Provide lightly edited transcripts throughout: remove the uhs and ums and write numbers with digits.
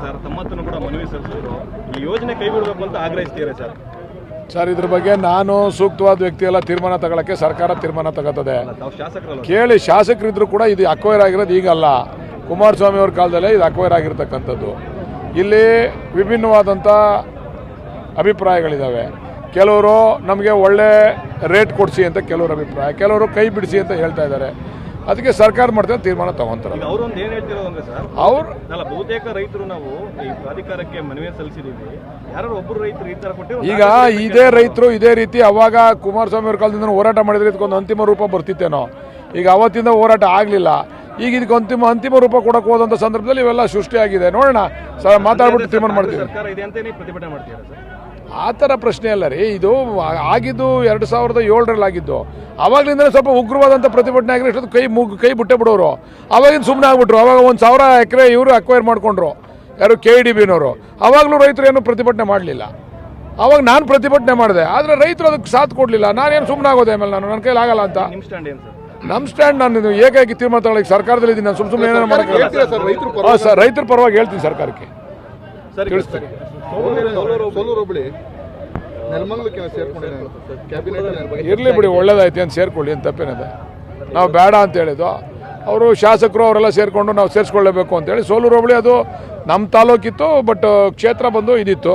Sir ತಮ್ಮತ್ತನ್ನು ಕೂಡ ಮನವಿ ಸಲ್ಲಿಸಿದ್ರು ಈ ಯೋಜನೆ ಕೈ ಬಿಡಬೇಕು ಅಂತ ಆಗ್ರಹಿಸ್ತೀರಾ ಸರ್? ಸರ್, ಇದ್ರ ಬಗ್ಗೆ ನಾನು ಸೂಕ್ತವಾದ ವ್ಯಕ್ತಿ ಎಲ್ಲ ತೀರ್ಮಾನ ತಗೊಳ್ಳೋಕ್ಕೆ ಸರ್ಕಾರ ತೀರ್ಮಾನ ತಗೋತದೆ. ಕೇಳಿ, ಶಾಸಕರಿದ್ರು ಕೂಡ ಇದು ಅಕ್ವೈರ್ ಆಗಿರೋದು ಈಗಲ್ಲ, ಕುಮಾರಸ್ವಾಮಿ ಅವ್ರ ಕಾಲದಲ್ಲೇ ಇದು ಅಕ್ವೈರ್ ಆಗಿರ್ತಕ್ಕಂಥದ್ದು. ಇಲ್ಲಿ ವಿಭಿನ್ನವಾದಂಥ ಅಭಿಪ್ರಾಯಗಳಿದ್ದಾವೆ. ಕೆಲವರು ನಮಗೆ ಒಳ್ಳೆ ರೇಟ್ ಕೊಡಿಸಿ ಅಂತ ಕೆಲವರು ಅಭಿಪ್ರಾಯ, ಕೆಲವರು ಕೈ ಬಿಡಿಸಿ ಅಂತ ಹೇಳ್ತಾ ಇದ್ದಾರೆ. ಅದಕ್ಕೆ ಸರ್ಕಾರ ಮಾಡ್ತಾರೆ ತೀರ್ಮಾನ ತಗೊಂತಾರೆ. ಅವರೊಂದು ಏನು ಹೇಳ್ತಿರೋದು ಅಂದ್ರೆ ಸರ್, ಅವ್ರು ಬಹುತೇಕ ರೈತರು ನಾವು ಈ ಪ್ರಾಧಿಕಾರಕ್ಕೆ ಮನವಿ ಸಲ್ಲಿಸಿದೀವಿ, ಯಾರು ಒಬ್ಬರು ರೈತರು ಈ ತರ ಕೊಟ್ಟಿರೋ ಈಗ ಇದೇ ರೈತರು ಇದೇ ರೀತಿ ಅವಾಗ ಕುಮಾರಸ್ವಾಮಿ ಅವ್ರ ಕಾಲದಿಂದ ಹೋರಾಟ ಮಾಡಿದ್ರೆ ಇದಕ್ಕೊಂದು ಅಂತಿಮ ರೂಪ ಬರ್ತಿತ್ತೇನೋ. ಈಗ ಅವತ್ತಿಂದ ಹೋರಾಟ ಆಗಲಿಲ್ಲ, ಈಗ ಇದಕ್ಕೆ ಅಂತಿಮ ರೂಪ ಕೊಡಕ್ಕೆ ಹೋದಂಥ ಸಂದರ್ಭದಲ್ಲಿ ಇವೆಲ್ಲ ಸೃಷ್ಟಿಯಾಗಿದೆ. ನೋಡೋಣ ಸರ್, ಮಾತಾಡ್ಬಿಟ್ಟು ತೀರ್ಮಾನ ಮಾಡ್ತೀವಿ. ಸರ್ಕಾರ ಇದೆ ಅಂತ ಪ್ರತಿಭಟನೆ ಮಾಡ್ತೀರಾ ಸರ್? ಆ ಥರ ಪ್ರಶ್ನೆ ಅಲ್ಲ ರೀ, ಇದು ಆಗಿದ್ದು 2007ರಲ್ಲಿ ಆಗಿದ್ದು. ಆವಾಗಲಿಂದಲೇ ಸ್ವಲ್ಪ ಉಗ್ರವಾದಂಥ ಪ್ರತಿಭಟನೆ ಆಗಿರೋ ಇಷ್ಟೊತ್ತು ಕೈ ಬಿಟ್ಟೆ ಬಿಡೋರು. ಅವಾಗಿಂದ ಸುಮ್ಮನೆ ಆಗ್ಬಿಟ್ರು. ಅವಾಗ 1,000 ಎಕರೆ ಇವರು ಅಕ್ವೈರ್ ಮಾಡ್ಕೊಂಡ್ರು, ಯಾರು KDBನವರು. ಆವಾಗಲೂ ರೈತರು ಏನು ಪ್ರತಿಭಟನೆ ಮಾಡಲಿಲ್ಲ. ಅವಾಗ ನಾನು ಪ್ರತಿಭಟನೆ ಮಾಡಿದೆ, ಆದರೆ ರೈತರು ಅದಕ್ಕೆ ಸಾಥ್ ಕೊಡಲಿಲ್ಲ. ನಾನೇನು ಸುಮ್ಮನೆ ಆಗೋದೆ ಆಮೇಲೆ, ನನ್ನ ಕೈಲಿ ಆಗಲ್ಲ ಅಂತ. ನಮ್ಮ ಸ್ಟ್ಯಾಂಡ್ ನಾನು ಏಕಾಗಿ ತೀರ್ಮಾನ ತಗೊಳ್ಳೋಕೆ ಸರ್ಕಾರದಲ್ಲಿ ಇದ್ದೀನಿ. ನಾನು ಸುಮ್ಮನೆ ಏನಾರು ಮಾಡೋಕ್ಕೆ ಸರ್, ರೈತರ ಪರವಾಗಿ ಹೇಳ್ತೀನಿ ಸರ್ಕಾರಕ್ಕೆ, ತಿಳಿಸ್ತೀನಿ. ಇರಲಿ ಬಿಡಿ, ಒಳ್ಳೇದಾಯ್ತು ಅಂತ ಸೇರ್ಕೊಳ್ಳಿ, ಅಂತ ತಪ್ಪೇನಿದೆ. ನಾವು ಬೇಡ ಅಂತ ಹೇಳಿದ್ದು, ಅವರು ಶಾಸಕರು ಅವರೆಲ್ಲ ಸೇರಿಕೊಂಡು ನಾವು ಸೇರಿಸ್ಕೊಳ್ಳೇಬೇಕು ಅಂತೇಳಿ. ಸೋಲೂರು ಹೋಬಳಿ ಅದು ನಮ್ಮ ತಾಲೂಕಿತ್ತು, ಬಟ್ ಕ್ಷೇತ್ರ ಬಂದು ಇದಿತ್ತು,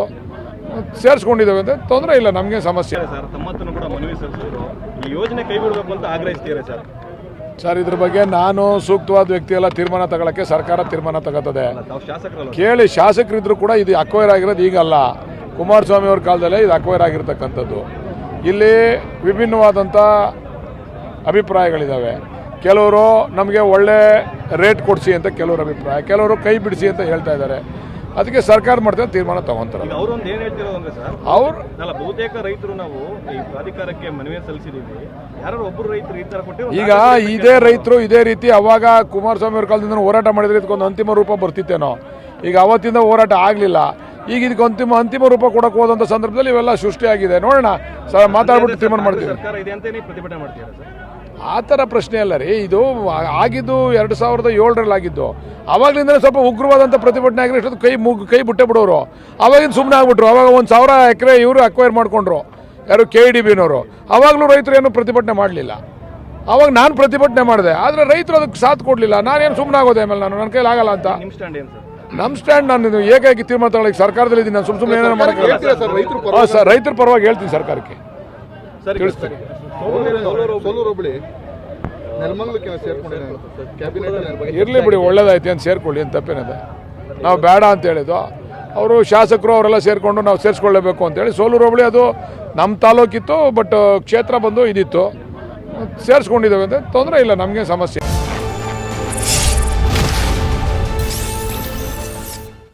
ಸೇರಿಸ್ಕೊಂಡಿದ್ದೇವೆ ಅಂತ. ತೊಂದರೆ ಇಲ್ಲ, ನಮಗೆ ಸಮಸ್ಯೆ. ಸರ್, ತಮ್ಮತ್ತನ್ನು ಕೂಡ ಮನವಿ ಸಲ್ಲಿಸಿದ್ರು ಈ ಯೋಜನೆ ಕೈ ಬಿಡಬೇಕು ಅಂತ ಆಗ್ರಹಿಸ್ತೀರಾ ಸರ್? ಸರ್, ಇದ್ರ ಬಗ್ಗೆ ನಾನು ಸೂಕ್ತವಾದ ವ್ಯಕ್ತಿ ಎಲ್ಲ ತೀರ್ಮಾನ ತಗೊಳ್ಳೋಕ್ಕೆ ಸರ್ಕಾರ ತೀರ್ಮಾನ ತಗೋತದೆ. ಕೇಳಿ, ಶಾಸಕರಿದ್ರು ಕೂಡ ಇದು ಅಕ್ವೈರ್ ಆಗಿರೋದು ಈಗಲ್ಲ, ಕುಮಾರಸ್ವಾಮಿ ಅವ್ರ ಕಾಲದಲ್ಲೇ ಇದು ಅಕ್ವೈರ್ ಆಗಿರ್ತಕ್ಕಂಥದ್ದು. ಇಲ್ಲಿ ವಿಭಿನ್ನವಾದಂಥ ಅಭಿಪ್ರಾಯಗಳಿದ್ದಾವೆ. ಕೆಲವರು ನಮಗೆ ಒಳ್ಳೆ ರೇಟ್ ಕೊಡಿಸಿ ಅಂತ ಕೆಲವರು ಅಭಿಪ್ರಾಯ, ಕೆಲವರು ಕೈ ಬಿಡಿಸಿ ಅಂತ ಹೇಳ್ತಾ ಇದ್ದಾರೆ. ಅದಕ್ಕೆ ಸರ್ಕಾರ ಮಾಡ್ತಾರೆ ತೀರ್ಮಾನ ತಗೊಂತಾರೆ. ಅವರೊಂದು ಏನು ಹೇಳ್ತಿರೋದು ಅಂದ್ರೆ ಸರ್, ಅವ್ರು ಬಹುತೇಕ ರೈತರು ನಾವು ಈ ಪ್ರಾಧಿಕಾರಕ್ಕೆ ಮನವಿ ಸಲ್ಲಿಸಿದೀವಿ, ಯಾರು ಒಬ್ಬರು ರೈತರು ಈ ತರ ಕೊಟ್ಟಿರೋ ಈಗ ಇದೇ ರೈತರು ಇದೇ ರೀತಿ ಅವಾಗ ಕುಮಾರಸ್ವಾಮಿ ಅವ್ರ ಕಾಲದಿಂದ ಹೋರಾಟ ಮಾಡಿದ್ರೆ ಇದಕ್ಕೊಂದು ಅಂತಿಮ ರೂಪ ಬರ್ತಿತ್ತೇನೋ. ಈಗ ಅವತ್ತಿಂದ ಹೋರಾಟ ಆಗಲಿಲ್ಲ, ಈಗ ಇದಕ್ಕೆ ಅಂತಿಮ ರೂಪ ಕೊಡಕ್ಕೆ ಹೋದಂಥ ಸಂದರ್ಭದಲ್ಲಿ ಇವೆಲ್ಲ ಸೃಷ್ಟಿಯಾಗಿದೆ. ನೋಡೋಣ ಸರ್, ಮಾತಾಡ್ಬಿಟ್ಟು ತೀರ್ಮಾನ ಮಾಡ್ತೀವಿ. ಸರ್ಕಾರ ಇದೆ ಅಂತ ಪ್ರತಿಭಟನೆ ಮಾಡ್ತೀರಾ ಸರ್? ಆ ಥರ ಪ್ರಶ್ನೆ ಅಲ್ಲ ರೀ, ಇದು ಆಗಿದ್ದು 2007ರಲ್ಲಿ ಆಗಿದ್ದು. ಆವಾಗಲಿಂದಲೇ ಸ್ವಲ್ಪ ಉಗ್ರವಾದಂಥ ಪ್ರತಿಭಟನೆ ಆಗಿರೋ ಇಷ್ಟೊತ್ತು ಕೈ ಬಿಟ್ಟೆ ಬಿಡೋರು. ಅವಾಗಿಂದ ಸುಮ್ಮನೆ ಆಗ್ಬಿಟ್ರು. ಅವಾಗ 1,000 ಎಕರೆ ಇವರು ಅಕ್ವೈರ್ ಮಾಡ್ಕೊಂಡ್ರು, ಯಾರು KDBನವರು. ಆವಾಗಲೂ ರೈತರು ಏನು ಪ್ರತಿಭಟನೆ ಮಾಡಲಿಲ್ಲ. ಅವಾಗ ನಾನು ಪ್ರತಿಭಟನೆ ಮಾಡಿದೆ, ಆದರೆ ರೈತರು ಅದಕ್ಕೆ ಸಾಥ್ ಕೊಡಲಿಲ್ಲ. ನಾನೇನು ಸುಮ್ಮನೆ ಆಗೋದೆ ಆಮೇಲೆ, ನನ್ನ ಕೈಲಿ ಆಗಲ್ಲ ಅಂತ. ನಮ್ಮ ಸ್ಟ್ಯಾಂಡ್ ನಾನು ಏಕಾಗಿ ತೀರ್ಮಾನ ತಗೊಳ್ಳೋಕೆ ಸರ್ಕಾರದಲ್ಲಿ ಇದ್ದೀನಿ. ನಾನು ಸುಮ್ಮನೆ ಏನಾರು ಮಾಡೋಕ್ಕೆ ಸರ್, ರೈತರ ಪರವಾಗಿ ಹೇಳ್ತೀನಿ ಸರ್ಕಾರಕ್ಕೆ, ತಿಳಿಸ್ತೀನಿ. ಇರಲಿ ಬಿಡಿ, ಒಳ್ಳೇದಾಯ್ತು ಅಂತ ಸೇರ್ಕೊಳ್ಳಿ, ಅಂತ ತಪ್ಪೇನಿದೆ. ನಾವು ಬೇಡ ಅಂತ ಹೇಳಿದ್ದು, ಅವರು ಶಾಸಕರು ಅವರೆಲ್ಲ ಸೇರಿಕೊಂಡು ನಾವು ಸೇರಿಸ್ಕೊಳ್ಳೇಬೇಕು ಅಂತೇಳಿ. ಸೋಲೂರು ಹೋಬಳಿ ಅದು ನಮ್ಮ ತಾಲೂಕಿತ್ತು, ಬಟ್ ಕ್ಷೇತ್ರ ಬಂದು ಇದಿತ್ತು, ಸೇರಿಸ್ಕೊಂಡಿದ್ದೇವೆ ಅಂತ. ತೊಂದರೆ ಇಲ್ಲ, ನಮಗೆ ಸಮಸ್ಯೆ.